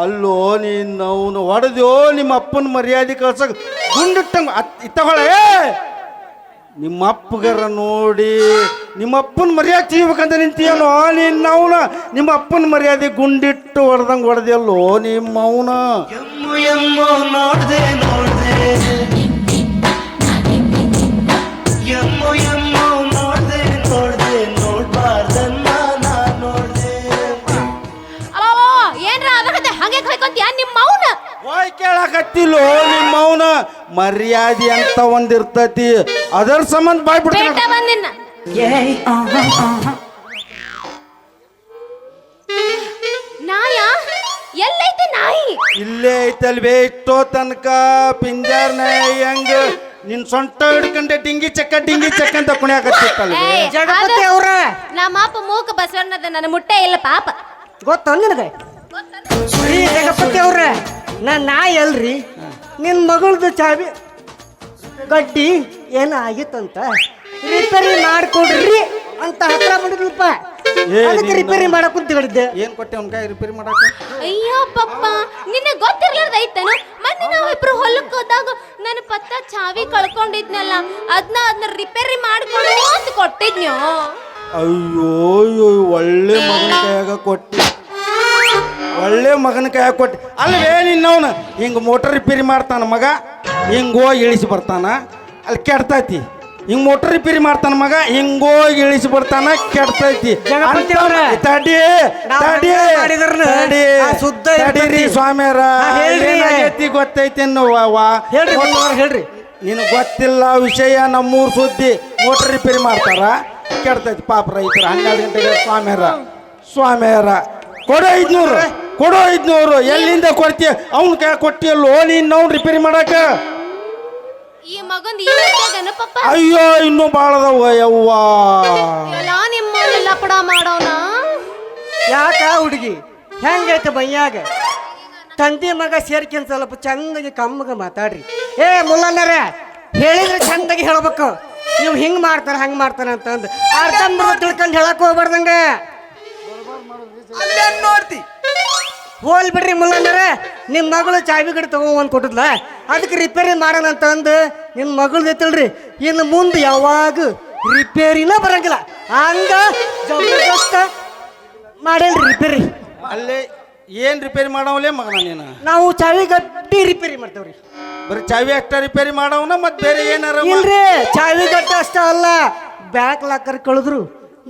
ಅಲ್ಲೋ ನೀನು ಹೊಡೆದ್ಯೋ ನಿಮ್ಮ ಅಪ್ಪನ ಮರ್ಯಾದೆ ಕಳ್ಸಕ್ ಗುಂಡಿಟ್ಟಂಗ ಇತ್ತಗೊಳ್ಳೆ ನಿಮ್ಮ ಅಪ್ಪಗರ ನೋಡಿ ನಿಮ್ಮ ಅಪ್ಪನ ಮರ್ಯಾದೆ ತೆಗಿಬೇಕಂತ ನಿಂತೀಯನೋ ನೀನು ನಿಮ್ಮ ಅಪ್ಪನ ಮರ್ಯಾದೆ ಗುಂಡಿಟ್ಟು ಹೊಡೆದಂಗೆ ಹೊಡೆದಿಯಲ್ಲೋ ನಿಮ್ಮವನ ನೋಡ್ದೆ ನೋಡ್ದೆ ಎಮ್ಮು ಎಮ್ಮು ನೋಡ್ದೆ ನೋಡ್ದೆ ನೋಡ್ಬಾರ್ದನ್ನ ನಾ ನೋಡ್ದೆ ಏನ್ರ ಅದಕ್ಕೆ ಹಂಗೆ ಕೈಕೊಂತೀಯ ನಿಮ್ಮ ಮೌನ ಹೋಯ್ ಕೇಳಕತ್ತಿಲ್ಲೋ ನಿಮ್ಮವನ ಮರ್ಯಾದೆ ಅಂತ ಒಂದಿರ್ತತಿ ಅದರ ಸಂಬಂಧ ಬಾಯ್ಬಿಡ್ತೀನಿ ಬೇಟ ಬಂದಿನ್ನ ನಾಯ ಎಲ್ಲೈತೆ ನಾಯಿ ಇಲ್ಲೇ ಐತಲ್ವೇ ಇಷ್ಟೋ ತನಕ ಪಿಂಜಾರ್ ನಾಯಿ ಹೆಂಗ ನಿನ್ ಸೊಂಟ ಹಿಡ್ಕೊಂಡೆ ಡಿಂಗಿ ಚಕ್ಕ ಅಂತ ಕುಣಿಯಾಕತ್ತಿತ್ತಲ್ವೇ ಏಯ್, ಜಗಪತಿ ಅದು ಅವ್ರ ನಮ್ಮ ಅಪ್ಪ ಮೂಕ ಬಸವಣ್ಣದ ನನ್ನ ಮುಟ್ಟೆ ಇಲ್ಲ ಪಾಪ ಗೊತ್ತ ನಿನಗೆ ಈ ಜಗಪತಿ ಅವ್ರ ನಾ ಎಲ್ರಿ ನಿನ್ ಮಗಳದು ಚಾವಿ ಗಡ್ಡಿ ಏನ ಆಗಿತ್ತಂತ ರಿಪೇರಿ ಮಾಡ್ಕೊಡ್ರಿ ಅಂತ ಹತ್ರ ಮಾಡಿದ್ಲಪ್ಪ ಅದಕ್ಕೆ ರಿಪೇರಿ ಮಾಡಕ್ ಕುಂತಿಗಳಿದ್ದೆ ಏನ್ ಕೊಟ್ಟೆ ಅವ್ನ ಕೈ ರಿಪೇರಿ ಮಾಡಾಕ ಅಯ್ಯೋ ಪಪ್ಪ ನಿನ್ನ ಗೊತ್ತಿರ್ಲಾರ್ದ ಐತೇನು ಮೊನ್ನೆ ನಾವು ಇಬ್ರು ಹೊಲಕ್ಕೆ ಹೋದಾಗ ನನ್ನ ಪತ್ತ ಚಾವಿ ಕಳ್ಕೊಂಡಿದ್ನಲ್ಲ ಅದನ್ನ ರಿಪೇರಿ ಮಾಡ್ಕೊಡು ಅಂತ ಕೊಟ್ಟಿದ್ನ್ಯೋ ಅಯ್ಯೋ ಅಯ್ಯೋ ಒಳ್ಳೆ ಮಗನ ಕೈಯಾಗ ಕೊಟ್ಟಿ ಒಳ್ಳೆ ಮಗನ ಕೈಯಾಗ ಕೊಟ್ಟಿ ಅಲ್ವೇ ನಿನ್ನವನ ಹಿಂಗ ಮೋಟರ್ ರಿಪೇರಿ ಮಾಡ್ತಾನ ಮಗ ಹಿಂಗ ಹೋಗಿ ಇಳಿಸಿ ಬರ್ತಾನ ಅಲ್ಲಿ ಕೆಡ್ತೈತಿ ಹಿಂಗ್ ಮೋಟರ್ ರಿಪೇರಿ ಮಾಡ್ತಾನ ಮಗ ಹಿಂಗೋಗಿ ಇಳಿಸಿ ಬರ್ತಾನ ಕೆಡ್ತೈತಿ ಜಗಪತಿ ಅವ್ರೆ, ತಡಿ ನಾವ್ ತಡಿ ಹಂಗ ಮಾಡಿದ್ರನ ತಡಿ ಆ ಸುದ್ದ ಇರ್ತೈತಿ. ತಡೀರಿ ಸ್ವಾಮ್ಯಾರ ಹೇಳ್ರಿ. ಏನಾಗೈತಿ ಗೊತ್ತೈತಿ ಹೇಳ್ರಿ ಬಂದವ್ರು ಹೇಳ್ರಿ ನಿನಗೆ ಗೊತ್ತಿಲ್ಲ ವಿಷಯ ನಮ್ಮೂರ್ ಸುದ್ದಿ ಮೋಟರ್ ರಿಪೇರಿ ಮಾಡ್ತಾರ ಕೆಡ್ತೈತಿ ಪಾಪ ರೈತರ 12 ಗಂಟೆಗೆ ಸ್ವಾಮ್ಯಾರ ಕೊಡು 500 ಕೊಡು 500. ಎಲ್ಲಿಂದ ಕೊಡ್ತೀಯ? ಅವ್ನ ಕೈ ಕೊಟ್ಟಿಯಲ್ಲೋ ನೀನು ಅವ್ನು ರಿಪೇರಿ ಮಾಡಾಕ. ಈ ಮಗಂದು ಈ ವಯಸ್ಸಾಗೇನು ಪಪ್ಪ? ಅಯ್ಯೋ ಇನ್ನೂ ಭಾಳ ಅದಾವ ಯವ್ವ. ಎಲ್ಲ ನಿಮ್ಮನ್ನೆಲ್ಲ ಪಡ ಮಾಡೋಣ. ಯಾಕ ಹುಡುಗಿ ಹೆಂಗೈತೆ ಬಯ್ಯಾಗ? ತಂದೆ ಮಗ ಸೇರ್ಕಿನ್ ಸ್ವಲ್ಪ ಚಂದಾಗಿ ಕಮ್ಮಗ ಮಾತಾಡ್ರಿ. ಏ ಮುಲ್ಲಣ್ಣರ ಹೇಳಿದ್ರೆ ಚಂದಾಗಿ ಹೇಳ್ಬೇಕು. ನೀವು ಹಿಂಗ್ ಮಾಡ್ತಾರ ಹಂಗ್ ಮಾಡ್ತಾರ ಅಂತಂದು ಅರ್ಧಂಬ ತಿಳ್ಕೊಂಡು ಹೇಳಕ್ ಹೋಗ್ಬಾರ್ದಂಗ. ನೋಡ್ತಿ ಹೋಲ್ ಬಿಡ್ರಿ ಮುಲ್ಲಣ್ಣರ. ನಿಮ್ಮ ಮಗಳು ಚಾವಿ ಗಡಿ ತಗೊಂಡ್ ಕೊಟ್ಟಿದ್ಲ, ಅದಕ್ಕೆ ರಿಪೇರಿ ಮಾಡೋಣ ಅಂತ ಅಂದು ನಿನ್ನ ಮಗಳದ್ದು ಐತಲ್ರಿ, ಇನ್ನು ಮುಂದೆ ಯಾವಾಗ ರಿಪೇರಿನ ಬರಂಗಿಲ್ಲ. ಹಂಗ ಜಬರ್ದಸ್ತ ಮಾಡೇನ್ರಿ ರಿಪೇರಿ. ಅಲ್ಲೇ ಏನು ರಿಪೇರಿ ಮಾಡವಲ್ಲೇ ಮಗನ ನೀನು? ನಾವು ಚಾವಿ ಗಟ್ಟಿ ರಿಪೇರಿ ಮಾಡ್ತೇವ್ರಿ. ಬರೀ ಚಾವಿ ಅಷ್ಟ ರಿಪೇರಿ ಮಾಡವನ ಮತ್ತೆ ಬೇರೆ ಏನಾರ? ಇಲ್ರಿ ಚಾವಿ ಗಟ್ಟ ಅಷ್ಟ ಅಲ್ಲ, ಬ್ಯಾಕ್ ಲಾಕರ್ ಕಳೆದ್ರು,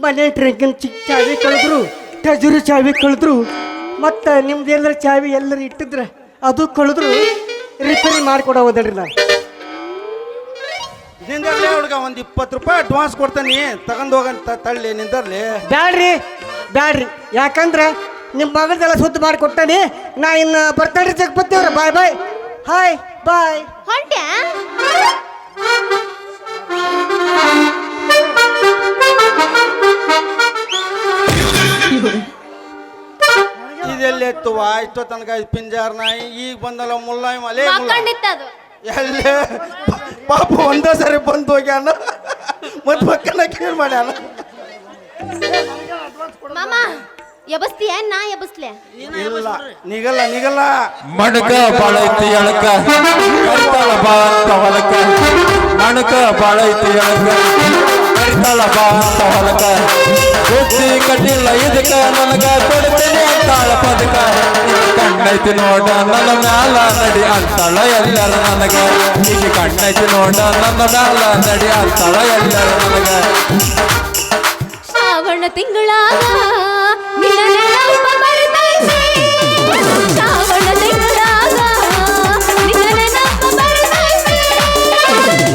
ಮನೆ ಟ್ರಂಕಿನ ಚಿಕ್ಕ ಚಾವಿ ಕಳೆದ್ರು, ಟಜುರಿ ಚಾವಿ ಕಳೆದ್ರು, ಮತ್ತು ನಿಮ್ದು ಎಲ್ಲರ ಚಾವಿ ಎಲ್ಲರೂ ಇಟ್ಟಿದ್ರೆ ಅದು ಕಳೆದ್ರು ರಿಪೇರಿ ಮಾಡಿಕೊಡೋ ಹೋದಲ್ರಿ ನಾನು. ನಿಂದರ್ಲಿ ಹುಡುಗ ಒಂದು 20 ರೂಪಾಯಿ ಅಡ್ವಾನ್ಸ್ ಕೊಡ್ತಾನೆ, ತಗೊಂಡು ಹೋಗಂತ ತಳ್ಳಿ ನಿಂದರ್ಲಿ. ಬ್ಯಾಡ್ರಿ ಬ್ಯಾಡ್ರಿ, ಯಾಕಂದ್ರೆ ನಿಮ್ಮ ಮಗದೆಲ್ಲ ಸುದ್ದಿ ಮಾಡಿ ಕೊಟ್ಟಾನಿ. ನಾ ಇನ್ನು ಬರ್ತಾಡ್ರಿ ಚೆಕ್ ಬರ್ತೀವ್ರಿ. ಬಾಯ್ ಬಾಯ್ ಹಾಯ್ ಬಾಯ್. ಹೊಂಟ್ಯಾ? ಇದೆಲ್ಲ ಎತ್ತುವ ಇಷ್ಟೋ ತನಕ ಪಿಂಜಾರ್ ನಾಯಿ ಈಗ ಬಂದಲ್ಲ ಮುಲ್ಲಾಯಿ ಮಲೆ ಮಕ್ಕಂಡಿತ್ತದು. ಎಲ್ಲೇ ಪಾಪ ಒಂದೇ ಸರಿ ಬಂದು ಹೋಗ್ಯಾನ ಮತ್ತೆ ಪಕ್ಕನ ಕೇಳಿ ಮಾಡ್ಯಾನ. ಮಾಮ ಎಬಸ್ತೀಯ ನಾ ಎಬಸ್ಲೆ? ಇಲ್ಲ ನಿಗಲ್ಲ ನಿಗಲ್ಲ. ಮಣಕ ಬಾಳ ಐತಿ ಎಳಕ ಕರಿತಾಳ ಬಾ ಅಂತ ಹೊಲಕ. ಮಣಕ ಬಾಳ ಐತಿ ಎಳಕ ಕರಿತಾಳ ಬಾ ಅಂತ ಹೊಲಕ. ಬುದ್ಧಿ ಕಟ್ಟಿಲ್ಲ ಇದಕ್ಕ ನನಗ ಕೊಡ್ತೇನೆ ಅಂತಾಳ ಪದಕ. ಕಣ್ಣೈತಿ ನೋಡ ನನ್ನ ಮ್ಯಾಲ ನಡಿ ಅಂತಾಳ ಎಲ್ಲರ ನನಗ. ಈಗ ಕಣ್ಣೈತಿ ನೋಡ ನನ್ನ ಮ್ಯಾಲ ನಡಿ ಅಂತಾಳ ಎಲ್ಲರ ನನಗ. ಶ್ರಾವಣ ತಿಂಗಳಾಗ ನಿನ್ನ ನೆನಪ ಬರ್ತೈತೆ. ಶ್ರಾವಣ ತಿಂಗಳಾಗ ನಿನ್ನ ನೆನಪ ಬರ್ತೈತೆ.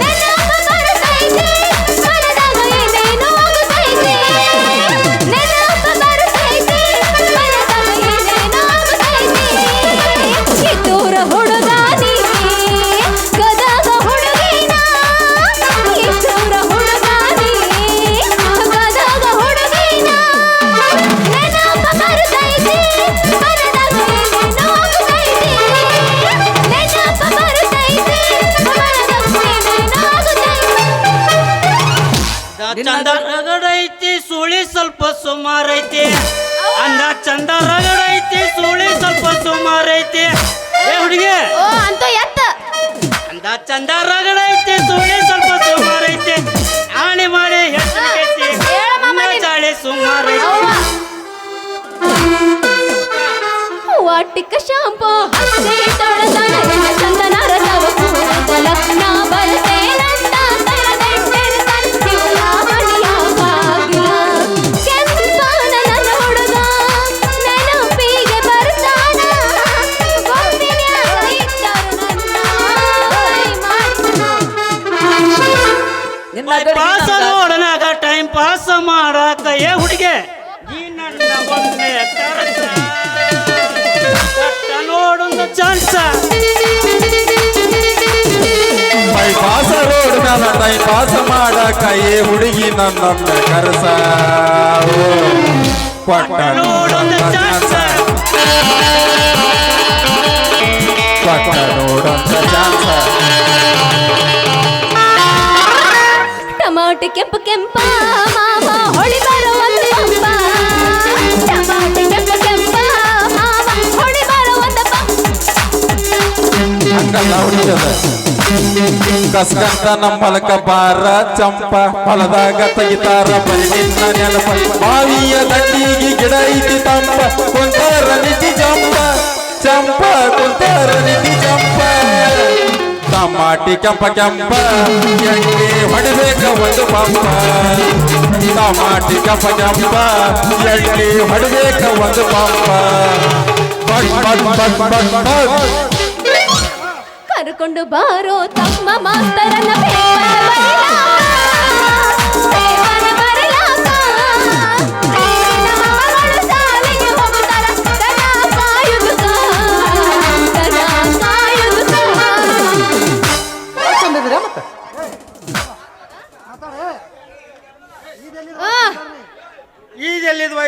ನೆನಪ ಬರ್ತೈತೆ ಮನದಾಗ ಏನೇನೋ ಆಗುತ್ತೈತೆ. ನೆನಪ ಬರ್ತೈತೆ ಮನದಾಗ ಏನೇನೋ ಆಗುತ್ತೈತೆ. ಕಿತ್ತೂರ ಹುಡುಗ ನೀ ಗದಗ ಹುಡುಗಿನ. ಕಿತ್ತೂರ ಹುಡುಗ ನೀ ಗದಗ ಹುಡುಗಿನ. ನೆನಪ ಬರ್ತೈತೆ ಮನದಾಗ ಏನೇನೋ ಆಗುತ್ತೈತೆ. ನೆನಪ ಬರ್ತೈತೆ ಮನದಾಗ ಏನೇನೋ ಆಗುತ್ತೈತೆ. ಚಂದ ರಗಡೈತಿ ಸುಳಿ ಸ್ವಲ್ಪ ಸುಮಾರೈತಿ. ಅಂದ ಚಂದ ರಗಡೈತಿ ಸುಳಿ ಸ್ವಲ್ಪ ಸುಮಾರೈತಿ. ಏ ಹುಡುಗಿ ಓ ಅಂತೂ ಎತ್ತ. ಅಂದ ಚಂದ ರಗಡೈತಿ ಸುಳಿ ಸ್ವಲ್ಪ ಸುಮಾರೈತಿ. ಆಣಿ ಮಾಡಿ ಹೆಚ್ಚೈತಿ ಹೇಳ ಮಾಮ ನೀನು. ಚಾಳಿ ಸುಮಾರೈತಿ. ವಾಟಿಕ ಶಾಂಪು ಹಚ್ಚಿ ತೊಳೆದಳ ಎನ್ನ ಚಂದನ ರಸವ ಕೂದಲ. ನಾ ಬಳಸೇನಂತ ತರದೆಟ್ಟಿರ್ತಾನ ಶಿವನ ಮಣಿಯ ಬಾಗಿಲ. ಕೆಂಪಾನ ನನ್ನ ಹುಡುಗ ನೆನಪಿಗೆ ಬರ್ತಾನ. ಗೊಂಬಿನ್ಯಾಗ ಇಟ್ಟರು ನನ್ನ ಕೈ ನಿನ್ನ ಪಾಸ ನೋಡನಾಗ ಟೈಮ್ ಪಾಸ್ ಮಾಡಾಕ ಏ ಹುಡುಗಿ ಈ ನನ್ನ ಒಂದೇ ಕರಸ ಕಟ್ಟ ನೋಡೊಂದು ಚಾನ್ಸ. ಬೈ ಪಾಸ ರೋಡ್ ಮ್ಯಾಲ ಟೈ ಪಾಸ ಮಾಡಕ ಏ ಹುಡುಗಿ ನನ್ನನ್ನ ಕರಸ. ಕೊಟ್ಟ ನೋಡೊಂದು ಚಾನ್ಸ. ಕೊಟ್ಟ ನೋಡಂತ ಚಾನ್ಸ. ಟಮಾಟೆ ಕೆಂಪು ಕೆಂಪ ಮಾವ ಹೊಳಿ ಬರುವಂತ ಪಂಪ. ಟಮಾಟೆ ಕೆಂಪು ಕೆಂಪ ಮಾವ ಹೊಳಿ ಬರುವಂತ ಪಂಪ. ಹಂಗಲ್ಲ ಹುಡುಗದ ಕಸ್ಕಂತ ನಮ್ಮ ಹೊಲಕ ಬಾರ ಚಂಪ. ಹೊಲದಾಗ ತೆಗಿತಾರ ಬರಿ ನಿನ್ನ ನೆನಪ. ಬಾವಿಯ ದಂಡಿಗೆ ಗಿಡ ಐತಿ ತಂಪ. ಕುಂತಾರ ನಿಧಿ ಜಂಪ ಚಂಪ ಕುಂತಾರ ನಿಧಿ ಜಂಪ. ಟಮಾಟಿ ಕೆಂಪ ಕೆಂಪ ಎಣ್ಣೆ ಹೊಡಿಬೇಕ ಒಂದು ಪಂಪ. ಟಮಾಟಿ ಕೆಂಪ ಕೆಂಪ ಎಣ್ಣೆ ಹೊಡಿಬೇಕ ಒಂದು Pampa. But but but but but ಕರ್ಕೊಂಡು ಬಾರೋ ತಮ್ಮ ಮಾಸ್ತರನ ಬೇವನ ಬರಲಾಕ. ಮಕ್ಕಳು ಶಾಲೆಗೆ ಹೋಗುತ್ತಾರ ದನ ಕಾಯೋ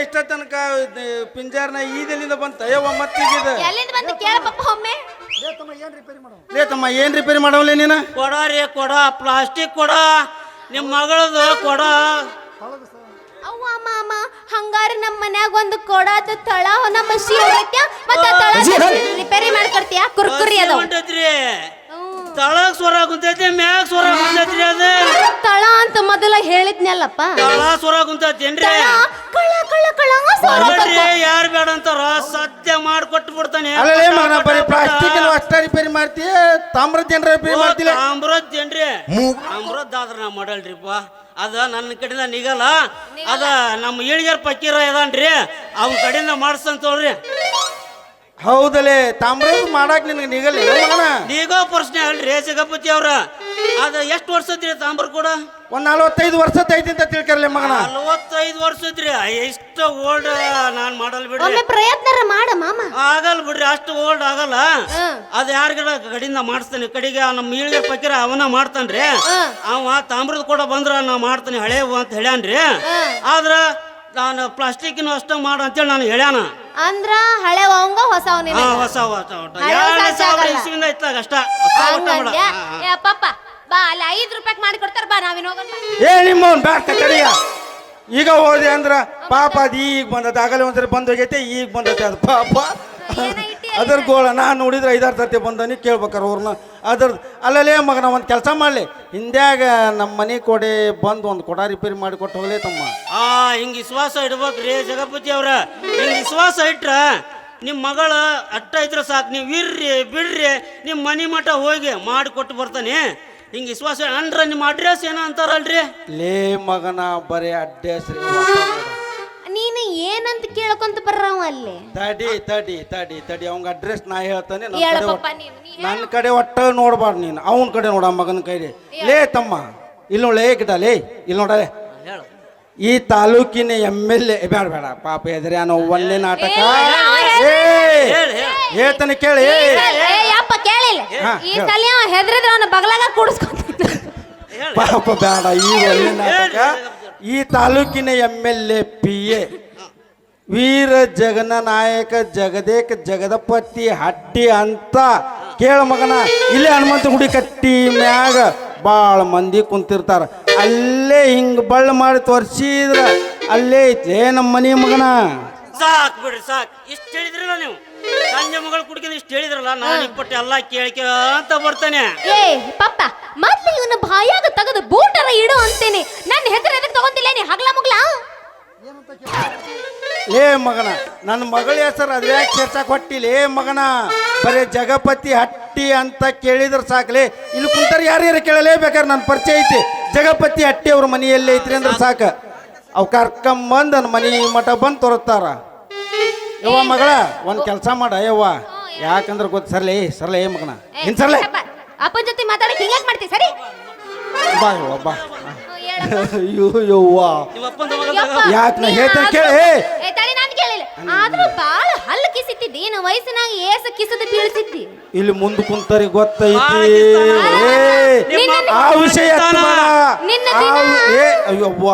ಇಷ್ಟ ತನಕ ಪಿಂಜಾರ್ನ ಈದೆಲ್ಲಿಂದ ಬಂತ ಯವ್ವ ಮತ್ತೀಗಿದ ಎಲ್ಲಿಂದ ಬಂದು ಕೇಳ ಪಪ್ಪ ಒಮ್ಮೆ ಲೇ ತಮ್ಮ ಏನ್ ರಿಪೇರಿ ಮಾಡವಲ್ಲ ನೀನು ಕೊಡ ರೀ ಕೊಡ ಪ್ಲಾಸ್ಟಿಕ್ ಕೊಡ ನಿಮ್ಮ ಮಗಳದು ಕೊಡ ಅವ್ವ ಮಾಮ ಹಂಗಾರ ನಮ್ಮ ಮನ್ಯಾಗ ಒಂದು ಕೊಡದ ತಳ ನಮ್ಮ ಮಸಿ ಹೋಗತ್ಯ ಮತ್ತ ತಳ ರಿಪೇರಿ ಮಾಡ್ಕೊಡ್ತೀಯ ಕುರ್ಕುರಿ ಅದ ಹೊಂಟೈತ್ರಿ ತಳಗ್ ಸ್ವರ ಕುಂತೈತಿ ಮ್ಯಾಗ ಸ್ವರ ಕುಂತೈತ್ರಿ ಅದ ತಳ ಅಂತ ಮೊದಲ ಹೇಳಿದ್ನಲ್ಲಪ್ಪ ತಳ ಸ್ವರ ಕುಂತೈತೇನ್ರಿ ತಳ ಕಳ ಕಳ ಕಳ ಸ್ವರ ನೋಡ್ರಿ ಯಾರು ಬೇಡ ಅಂತಾರ ಸತ್ಯ ಮಾಡ್ಕೊಟ್ಟು ಬಿಡ್ತಾನೆ ಅಲ್ಲೇ ಮಗನ ಬರೀ ಪ್ಲಾಸ್ಟಿಕ್ ಅಷ್ಟ ರಿಪೇರಿ ಮಾಡ್ತೀಯ ತಾಮ್ರದ ಏನ್ರ ರಿಪೇರಿ ಮಾಡ್ತಿಲ್ಲ ಅಮೃತೇನ್ರಿ ಅಮೃತ ಆದ್ರ ನಾ ಮಾಡಲ್ರಿಪ್ಪ ಅದ ನನ್ನ ಕಡೆಯಿಂದ ನಿಗಲ್ಲ ಅದ ನಮ್ಮ ಈಳಿಗರ್ ಪಕ್ಕೀರ ಇದಾನ್ರಿ ಅವನ ಕಡೆಯಿಂದ ಮಾಡಿಸ್ತಂತವ್ರಿ ಹೌದಲೇ ತಾಮ್ರದ ಮಾಡಾಕ್ ನಿನಗೆ ನಿಗಲ್ಲ ಮಗನ ನೀಗೋ ಪ್ರಶ್ನೆ ಅಲ್ರಿ ಜಗಪತಿ ಅವ್ರ ಅದ ಎಷ್ಟು ವರ್ಷದ್ರಿ ತಾಮ್ರ ಕೂಡ ಒಂದ್ 45 ವರ್ಷದ ಐತಿ ಅಂತ ತಿಳ್ಕರ್ಲೆ ಮಗನ 45 ವರ್ಷದ್ರಿ ಎಷ್ಟು ಓಲ್ಡ್ ನಾನ್ ಮಾಡಲ್ ಬಿಡ್ರಿ ಒಮ್ಮೆ ಪ್ರಯತ್ನ ಮಾಡ ಮಾಮ ಆಗಲ್ ಬಿಡ್ರಿ ಅಷ್ಟು ಓಲ್ಡ್ ಆಗಲ್ಲ ಅದ ಯಾರಿಗಡ ಕಡೆಯಿಂದ ಮಾಡಿಸ್ತಾನೆ ಕಡೆಗೆ ನಮ್ಮ ಈಳಿಗೆ ಪಕ್ಕೀರ ಅವನ ಮಾಡ್ತಾನ್ರಿ ಅವ ತಾಮ್ರದ ಕೂಡ ಬಂದ್ರ ನಾ ಮಾಡ್ತಾನೆ ಹಳೇವು ಅಂತ ಹೇಳ್ಯಾನ್ರಿ ಆದ್ರ ನಾನು ಪ್ಲಾಸ್ಟಿಕ್ನು ಅಷ್ಟ ಮಾಡ ಅಂತೇಳಿ ನಾನು ಹೇಳ್ಯಾನ ಅಂದ್ರ ಹಳೆ ಅವಂಗ ಹೊಸವ ನಿನಗ ಹೊಸ ಹೊಸ ಊಟ ಹಳೆ ಹೊಸ 2000 ಆಗಲ್ಲ. ಇಸ್ವಿಯಿಂದ ಇತ್ತಾಗ ಅಷ್ಟ ಹೊಸ ಊಟ ಮಾಡ ಹಂಗಂದ್ಯಾ? ಏ ಪಪ್ಪ ಬಾ ಅಲ್ಲಿ 5 ರೂಪಾಯಿ ಮಾಡಿ ಕೊಡ್ತಾರ ಬಾ ನಾವಿನ್ ಹೋಗೋಣ ಏ ನಿಮ್ಮವನ್ ಬ್ಯಾಡ ತಡಿಯ ಈಗ ಹೋದೆ ಅಂದ್ರ ಪಾಪ ಅದು ಈಗ ಬಂದದ ಆಗಲೇ ಒಂದ್ಸರಿ ಬಂದ್ ಹೋಗೈತೆ ಈಗ ಬಂದೈತೆ ಅದು ಪಾಪ ಅದ್ರ ಗೋಳ ನಾ ನೋಡಿದ್ರೆ 5-6 ಸರ್ತಿ ಬಂದನಿ ಕೇಳ್ಬೇಕಾರ ಅವ್ರನ್ನ ಅದ್ರದ್ದು ಅಲ್ಲಲ್ಲೇ ಮಗನ ಒಂದು ಕೆಲಸ ಮಾಡಲಿ ಹಿಂದ್ಯಾಗ ನಮ್ಮ ಮನೆ ಕೊಡೆ ಬಂದು ಒಂದು ಕೊಡ ರಿಪೇರಿ ಮಾಡಿ ಕೊಟ್ಟು ಹೋಗ್ಲೇ ತಮ್ಮ ಹಿಂಗ ವಿಶ್ವಾಸ ಇಡ್ಬೇಕ್ರಿ ಜಗಪತಿ ಅವ್ರ ಹಿಂಗ ವಿಶ್ವಾಸ ಇಟ್ರ ನಿಮ್ಮ ಮಗಳ ಅಟ್ಟ ಇದ್ರ ಸಾಕು ನೀವು ಇರ್ರಿ ಬಿಡ್ರಿ ನಿಮ್ಮ ಮನಿ ಮಠ ಹೋಗಿ ಮಾಡಿ ಕೊಟ್ಟು ಬರ್ತಾನೆ ಹಿಂಗ ವಿಶ್ವಾಸ ಅಂದ್ರ ನಿಮ್ಮ ಅಡ್ರೆಸ್ ಏನ ಅಂತಾರಲ್ರಿ ಲೇ ಮಗನ ಬರೀ ಅಡ್ಡೆಸ್ರಿ ನೀನು ಏನಂತ ಕೇಳ್ಕೊಂತ ಬರ್ರವ ಅಲ್ಲಿ ತಡಿ ತಡಿ ತಡಿ ತಡಿ ಅವಂಗ ಅಡ್ರೆಸ್ ನಾ ಹೇಳ್ತಾನೆ ಹೇಳ ಪಪ್ಪ ನೀನು ನನ್ನ ಕಡೆ ಒಟ್ಟ ನೋಡ್ಬಾರ್ದು ನೀನು ಅವನ ಕಡೆ ನೋಡ ಮಗನ ಕೈಲಿ ಲೇ ತಮ್ಮ ಇಲ್ಲಿ ನೋಡಲೇ ಗಿಡ ಲೇ ಇಲ್ಲಿ ನೋಡಲೇ ಈ ತಾಲೂಕಿನ MLA ಬೇಡ ಬೇಡ ಪಾಪ ಎದುರಿ ಅನ್ನೋ ಒಳ್ಳೆ ನಾಟಕ ಹೇಳ್ತಾನೆ ಕೇಳಿ ಯಪ್ಪ ಕೇಳಿಲ್ಲ ಈ ಸಲ ಅವ ಹೆದ್ರಿದ್ರ ಅವನ ಬಗಲಾಗ ಕೂಡಿಸ್ಕೊಂತ ಪಾಪ ಬೇಡ ಈ ಒಳ್ಳೆ ನಾಟಕ ಈ ತಾಲೂಕಿನ MLA PA ವೀರ ಜಗನ ನಾಯಕ ಜಗದೇಕ ಜಗದಪತಿ ಹಟ್ಟಿ ಅಂತ ಕೇಳ ಮಗನ ಇಲ್ಲೇ ಹನುಮಂತ ಗುಡಿ ಕಟ್ಟಿ ಮ್ಯಾಗ ಭಾಳ ಮಂದಿ ಕುಂತಿರ್ತಾರ ಅಲ್ಲೇ ಹಿಂಗ್ ಬಳ್ಳ ಮಾಡಿ ತೋರ್ಸಿದ್ರ ಅಲ್ಲೇ ಐತ್ಲೇ ನಮ್ಮ ಮನಿ ಮಗನ ಸಾಕ್ ಬಿಡ್ರಿ ಸಾಕ್ ಇಷ್ಟ ಹೇಳಿದ್ರಲ್ಲ ನೀವು ಸಂಜೆ ಮಗಳು ಕುಡ್ಕಿಂದ ಇಷ್ಟ ಹೇಳಿದ್ರಲ್ಲ ನಾನು ಇಪ್ಪಟ್ಟು ಎಲ್ಲ ಕೇಳ್ಕೊಂತ ಬರ್ತಾನೆ ಏ ಪಪ್ಪ ಮತ್ತೆ ಇವನ ಬಾಯಾಗ ತೆಗೆದು ಬೂಟರ ಇಡು ಅಂತೇನೆ ನನ್ನ ಹೆಸರು ಎದಕ್ಕೆ ತಗೊಂತಿಲ್ಲ ನೀ ಹಗ್ಲ ಮುಗ್ಲ ಲೇ ಮಗನ ನನ್ನ ಮಗಳ ಹೆಸರು ಅದ್ಯಾಕೆ ಸೇರ್ಸಕ್ ಹೊಟ್ಟಿಲೇ ಮಗನ ಬರೇ ಜಗಪತಿ ಹಟ್ಟಿ ಅಂತ ಕೇಳಿದ್ರ ಸಾಕ್ಲೆ ಇಲ್ಲಿ ಕುಂತಾರ ಯಾರ್ಯಾರು ಕೇಳಲೇ ಬೇಕಾದ್ರೆ ನನ್ನ ಪರಿಚಯ ಐತಿ ಜಗಪತಿ ಹಟ್ಟಿ ಅವ್ರ ಮನೆಯಲ್ಲೇ ಐತ್ರಿ ಅಂದ್ರೆ ಸಾಕ ಅವ್ ಕರ್ಕೊಂಬಂದ್ ನನ್ನ ಮನಿ ಮಠ ಬಂದು ತೋರಿಸ್ತಾರ ಯವ್ವ ಮಗಳ ಒಂದ್ ಕೆಲಸ ಮಾಡ ಯವ್ವ ಯಾಕಂದ್ರೆ ಗೊತ್ತ ಸರ್ಲೆ ಮಗನ ಇನ್ ಸರ್ಲೆ ಅಪ್ಪನ ಜೊತೆ ಮಾತಾಡಕ್ಕೆ ಹಿಂಗ್ಯಾಕ್ ಮಾಡ್ತಿ ಸರಿ ಬಾ ಯವ್ವ ಬಾ ಅಯ್ಯೋ ಯವ್ವ ನಿಮ್ಮ ಅಪ್ಪನ ಯಾಕೆ ನಾ ಹೇಳ್ತೇನೆ ಕೇಳಿ ಏ ತಡಿ ನಾನು ಕೇಳಿಲ್ಲ ಆದ್ರೂ ಬಾಳ ಹಲ್ಲು ಕಿಸಿತ್ತಿದ್ದಿ ಏನು ವಯಸ್ಸಿನಾಗ ಏಸ ಕಿಸದ ಬೀಳ್ತಿದ್ದಿ ಇಲ್ಲಿ ಮುಂದೆ ಕುಂತರಿ ಗೊತ್ತೈತಿ ಆ ವಿಷಯ ಎತ್ತಬೇಡ ನಿನ್ನ ದಿನ ಅಯ್ಯವ್ವ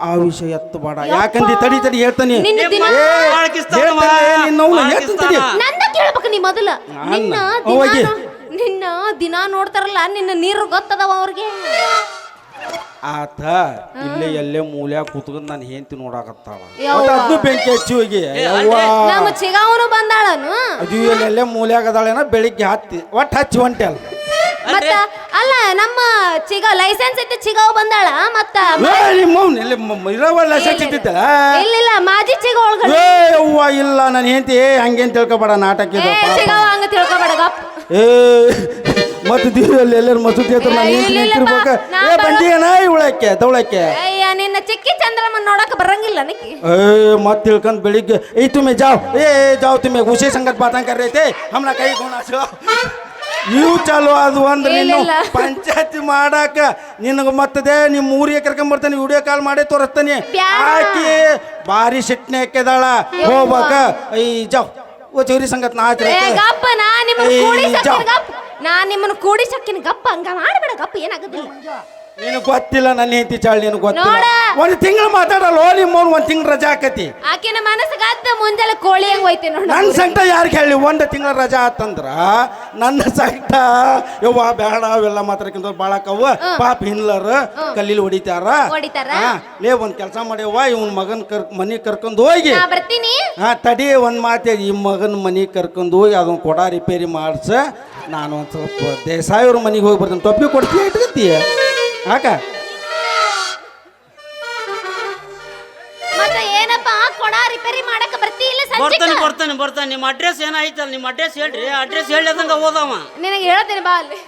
ಆ ವಿಷಯ ಎತ್ತಬೇಡ ಯಾಕಂದಿ ತಡಿ ತಡಿ ಹೇಳ್ತಾನೆ ನಿನ್ನ ದಿನ ನಂದ ಕೇಳ್ಬೇಕು ನೀ ಮೊದಲ ನಿನ್ನ ದಿನ ನೋಡ್ತಾರಲ್ಲ ನಿನ್ನ ನೀರು ಗೊತ್ತದವ ಅವ್ರಿಗೆ ಆತ ಇಲ್ಲೇ ಎಲ್ಲೇ ಮೂಲ್ಯಾಗ ಕೂತ್ಕೊಂಡು ನಾನು ಹೆಂಡತಿ ನೋಡಾಕತ್ತಾಳ ಯವ್ವ. ಅದು ಬೆಂಕಿ ಹಚ್ಚಿ ಹೋಗಿ ಯವ್ವ ನಮ್ಮ ಚಿಗಾವನು ಬಂದಾಳನು ಅದು ಎಲ್ಲೇ ಮೂಲ್ಯಾಗ ಅದಾಳೇನ ಬೆಳಿಗ್ಗೆ ಹತ್ತಿ ಒಟ್ಟು ಹಚ್ಚಿ ಹೊಂಟೆ ಅಲ್ಲ ಮತ್ತ ಅಲ್ಲ ನಮ್ಮ ಚಿಗ ಲೈಸೆನ್ಸ್ ಇದ್ದ ಚಿಗಾವ್ ಬಂದಾಳ ಮತ್ತ ಲೈಸೆನ್ಸ್ ಇದ್ದಿತ್ತಲ್ಲ ಇಲ್ಲ ಮಾಜಿ ಚಿಗ ಒಳಗ ಏ ಯವ್ವ ಇಲ್ಲ ನಾನು ಹೆಂಡತಿ ಹಂಗೇನ್ ತಿಳ್ಕೊಬೇಡ ನಾಟಕ ಇದು ಪಾಪ. ಚಿಗಾವ ಹಂಗ ತಿಳ್ಕೊಬೇಡ ಗಪ್ ಏ ಮತ್ತೆ ದೀರಲ್ಲಿ ಎಲ್ಲರೂ ಮಸೂತಿ ಹತ್ರ ನಾನು ಹೆಂಡತಿ ನಿಂತಿರ್ಬೇಕ ಏ ಬಂದಿಯೇನ ಇವಳಕ್ಕೆ ದವಳಕ್ಕೆ ಅಯ್ಯ ನಿನ್ನ ಚಿಕ್ಕಿ ಚಂದ್ರಮ್ಮನ್ ನೋಡಕ್ ಬರಂಗಿಲ್ಲ ನಕ್ಕಿ ए मत तिलकन बेಳಿಗ್ಗೆ ए तुम्हें जाओ जाओ तुम्हें उसी संगत बातें कर रहे थे हमला कई गुना से ಇವು ಚಾಲು ಅದು ಅಂದ್ರೆ ನೀನು ಪಂಚಾಯತಿ ಮಾಡಾಕ ನಿನಗೆ ಮತ್ತದೆ ನಿಮ್ಮ ಊರಿಗೆ ಕರ್ಕೊಂಡ್ ಬರ್ತಾನೆ ವಿಡಿಯೋ ಕಾಲ್ ಮಾಡಿ ತೋರಿಸ್ತಾನೆ ಆಕಿ ಬಾರಿ ಸಿಟ್ನೆ ಹಾಕಿದಾಳ ಹೋಗ್ಬೇಕ ಐ ಜಾವ್ ಓ ಚೌರಿ ಸಂಗತ್ ನಾ ಗಪ್ಪ ನಾ ನಿಮ್ಮನ್ನ ಕೂಡಿ ಸಕ್ಕಿನ ಗಪ್ಪ ನಾ ನಿಮ್ಮನ್ನ ಕೂಡಿ ಸಕ್ಕಿನ ಗಪ್ಪ ಹಂಗ ಮಾಡ್ಬೇಡ ಗಪ್ಪ ಏನಾಗುದಿಲ್ಲ ನಿನಗೆ ಗೊತ್ತಿಲ್ಲ ನನ್ನ ಹೆಂಡತಿ ಚಾಳಿ ನಿನಗೆ ಗೊತ್ತಿಲ್ಲ ನೋಡ. ಒಂದು ತಿಂಗಳು ಮಾತಾಡಲ್ಲ ನಿಮ್ಮ ಒಂದು ತಿಂಗಳು ರಜಾ ಆಕತಿ ಆಕಿನ ಮನಸ್ಸಿಗಾದ ಮುಂಜಾನೆ ಕೋಳಿ ಹೆಂಗ್ ಹೋಯ್ತಿ ನೋಡ ನನ್ನ ಸಂಕಟ ಯಾರಿಗೆ ಹೇಳಿ ಒಂದು ತಿಂಗಳ ರಜಾ ಆತಂದ್ರ ನನ್ನ ಸಂಕಟ ಯವ್ವ ಬೇಡ ಅವೆಲ್ಲ ಮಾತಾಡ್ಕೊಂಡ್ ಭಾಳ ಕವ್ವ ಪಾಪ ಹಿನ್ಲರ್ ಕಲ್ಲಿಲ್ ಹೊಡಿತಾರ ಹೊಡಿತಾರ? ಲೇ ಒಂದ್ ಕೆಲಸ ಮಾಡ್ಯವ್ವ ಇವನ್ ಮಗನ್ ಮನಿಗ್ ಕರ್ಕೊಂಡ್ ಹೋಗಿ ನಾ ಬರ್ತೀನಿ ತಡಿ ಒಂದ್ ಮಾತೆ ಈ ಮಗನ ಮನಿಗ್ ಕರ್ಕೊಂಡ್ ಹೋಗಿ ಅದನ್ನ ಕೊಡ ರಿಪೇರಿ ಮಾಡ್ಸ ನಾನು ಒಂದ್ ಸ್ವಲ್ಪ ದೇಸಾಯಿವ್ರ ಮನಿಗೆ ಹೋಗಿ ಬರ್ತೀನಿ ಟೊಪ್ಪಿ ಕೊಡ್ತೀಯ ಇಟ್ಕತ್ತೀಯ ಯಾಕ ಮತ್ತೆ ಏನಪ್ಪ ಕೊಡ ರಿಪೇರಿ ಮಾಡಕ ಬರ್ತಿ ಇಲ್ಲ ಬರ್ತಾನೆ ನಿಮ್ಮ ಅಡ್ರೆಸ್ ಏನಾಯ್ತಲ್ಲ ನಿಮ್ಮ ಅಡ್ರೆಸ್ ಹೇಳ್ರಿ ಅಡ್ರೆಸ್ ಹೇಳ್ದಂಗ ಹೋದವ ನಿನಗೆ ಹೇಳ್ತೀನಿ ಬಾ ಅಲ್ಲಿ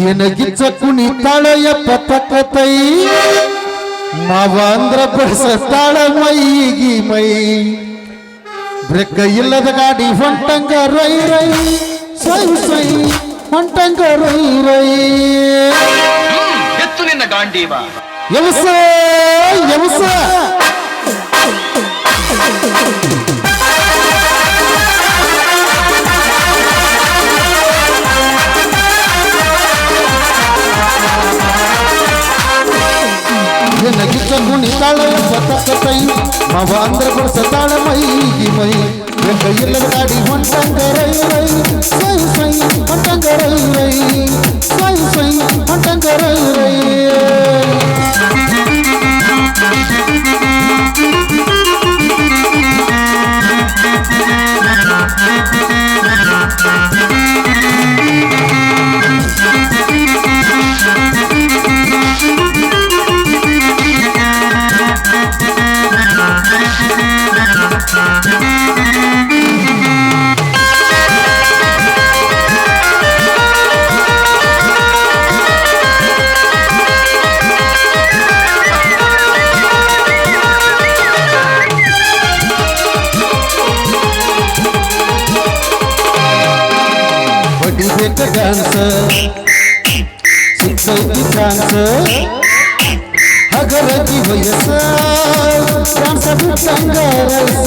ಏನಗಿಚ್ಚ ಕುಣಿತಾಳೆಯ ಪತಕತೈ ಮಾವ ಅಂದ್ರ ಬಸತಾಳ ಮೈಗಿ ಮೈ ಬ್ರೇಕ ಇಲ್ಲದ ಗಾಡಿ ಹೊಂಟಂಗ ರೈ ರೈ ಸೈ ಸೈ ಹೊಂಟಂಗ ರೈ ರೈ ಎತ್ತು ನಿನ್ನ ಗಾಂಡೀವ ಯಮಸ ಯಮಸ ಏನಗಿಚ್ಚ ಕುಣಿತಾಳೆಯ ಪತಕತೈ ಮಾವ ಅಂದ್ರ ಬಸತಾಳ ಮೈಗಿ ಮೈ ಬ್ರೇಕ ಇಲ್ಲದ ಗಾಡಿ ಹೊಂಟಂಗ ರೈ ರೈ ಸೈ ಸೈ ಹೊಂಟಂಗ ರೈ ರೈ ಸೈ ಸೈ ಹೊಂಟಂಗ ರೈ ರೈ ಹೊಡಿಬೇಕ ಡ್ಯಾನ್ಸ್ ಸಿಕ್ತೈತಿ ಚಾನ್ಸ್ ಹಗರಗಿ ವಯಸ್ಸ ಡ್ಯಾನ್ಸ್ ಬಿಟ್ಟಂಗ ರಸ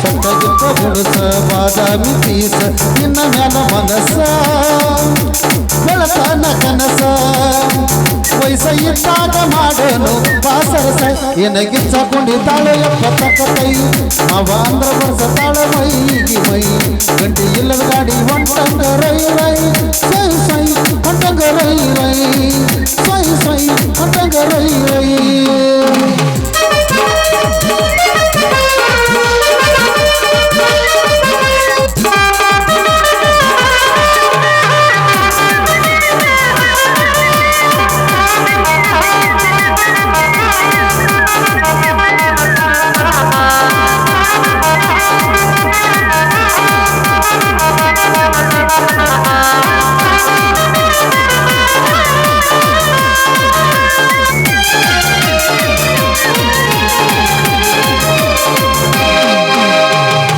ಸೊಟ್ಟಗಿತ್ತ ಹುಡುಸ ಬಾದಾಮಿ ಪೀಸ ನಿನ್ನ ಮ್ಯಾಲ ಮನಸ್ಸ ಬೆಳತನ ಕನಸ ವಯಸ್ಸ ಇಟ್ಟಾಗ ಮಾಡೋನು ಪಾಸರಸ ಏನಗಿಚ್ಚ ಕುಣಿತಾಳೆಯ ಪತಕತೈ ಮಾವ ಅಂದ್ರ ಬರ್ಸತಾಳ ಮೈಗಿ ಮೈ ಗಂಟಿ ಇಲ್ಲದ ಗಾಡಿ ಹೊಂಟಂಗ ರೈ ರೈ ಸೈ ಸೈ ಹೊಂಟಂಗ ರೈ ರೈ ಸೈ ಸೈ ಹೊಂಟಂಗ ರೈ ರೈ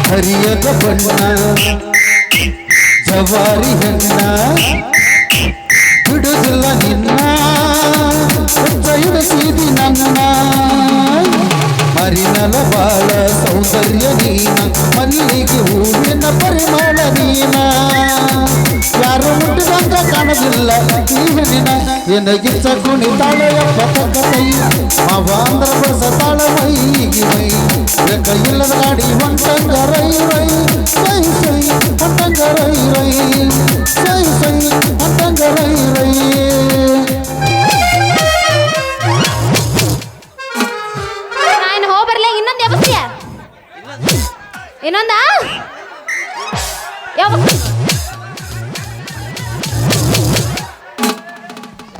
ಹರಿಯದ ಬಣ್ಣ ಜವಾರಿ ಹೆಣ್ಣ ಬಿಡುದಿಲ್ಲ ನಿನ್ನ ಇಡಿಸಿದಿ ನನ್ನ ಮರಿನಲ ಬಾಳ ಸೌಂದರ್ಯ ನೀನ ಮಲ್ಲಿಗೆ ಹೂವಿನ ಪರಿಮಳ ನೀನ ಯಾರು ಮುಟ್ಟಿದಂಗ ಕಾಣದಿಲ್ಲ ನೀವಿನ ಏನಗಿಚ್ಚ ಕುಣಿತಾಳೆಯ ಪತಕತೈ ಮಾವ ಅಂದ್ರ ಬಸತಾಳ ಮೈಗಿ ಮೈ ಕೈಯಿಲ್ಲದ ಗಾಡಿ ಹೊಂಟಂಗ ರೈ ರೈ ಸೈ ಸೈ ಹೊಂಟಂಗ ರೈ ರೈ ಸೈ ಸೈ ಹೊಂಟಂಗ ರೈ ರೈ ನಾನು ಹೋಗ್ಬರ್ಲೆ ಇನ್ನೊಂದು ಯಾವಸ್ಯ ಇನ್ನೊಂದ ಯಾವ